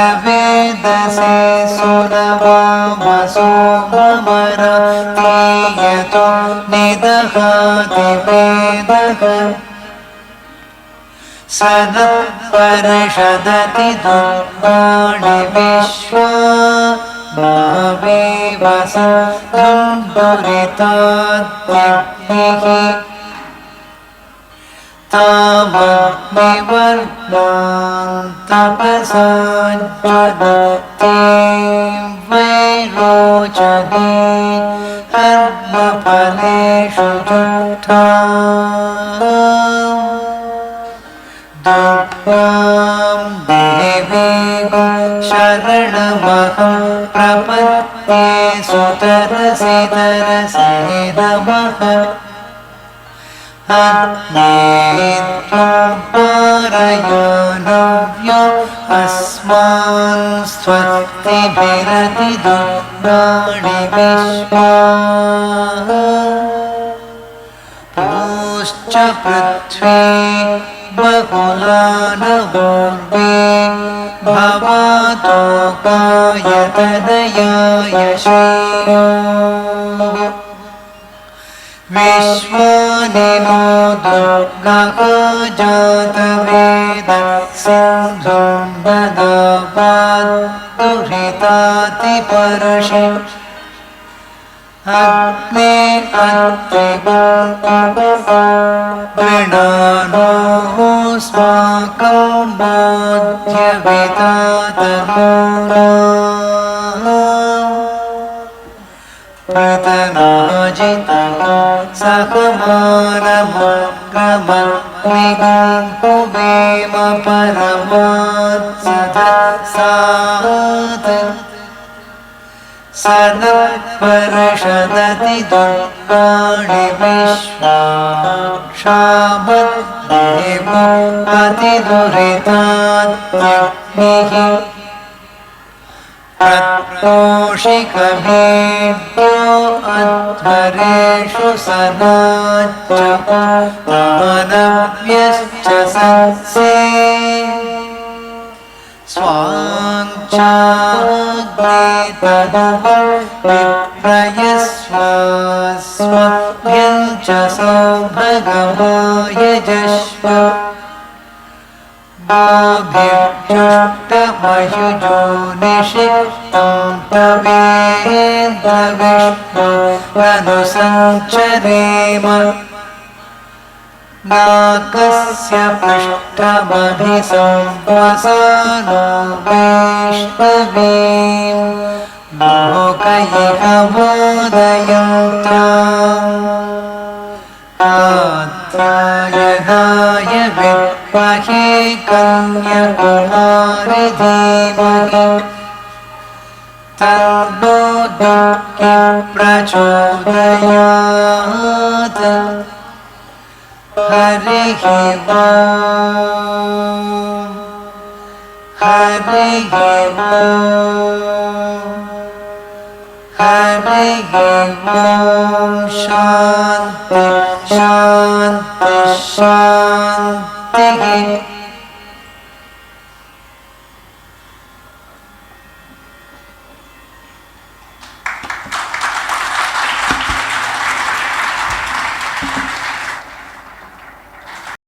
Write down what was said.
जातवेदसे सुरवामसो ममरतीयतो निदहाति वेदः सनत्परिषदति दुर्गाणि विश्वा भावेवसं दुरिताद्यग्निः तावग्निवर्णान्तपसाज्वलतीं वैरोचने कर्मफलेषु जुष्टा दुर्गां देवीं शरणमहं प्रपद्ये सुतरसे तरसे नमः अग्ने त्वं पारयानव्यो अस्मान् स्वस्तिभिरति दुर्गाणि विश्वा पूश्च पृथ्वी बहुलानवोर्वे भवतो गायतनयाय श्रेयो विश्वानि नो दुर्गः जातवेद सिन्धुं ददापाद्दुरितातिपर्षि अग्ने गृणानोस्माकं बोध्यविदातमूला प्रतनाजितः सहमानमग्रमग्निगं कुवेम परमात्सदसात् सनत्परिषदति दुर्गाणि विश्वा क्षामद्देवो अतिदुरितात्यग्निः प्रत्रोषिकभेद्यो अध्वरेषु सनाच्च दानव्यश्च सत्से स्वाञ्चाग्ने तदुपविप्रयस्वास्मभ्यं च सौभगमायजस्व बाभिर्जुष्टमयुजो निषिक्तं तवेन्द्रविष्णो अनुसञ्चरेम नाकस्य पृष्ठमभिसंवसानो वैष्णवीं लोकैः मोदयन्ताम् कात्यायनाय विद्महे कन्याकुमारि धीमहि तन्नो दुर्गी प्रचोदयात् हरिः ॐ हरिः ॐ शान्ति शान्ति शान्तिः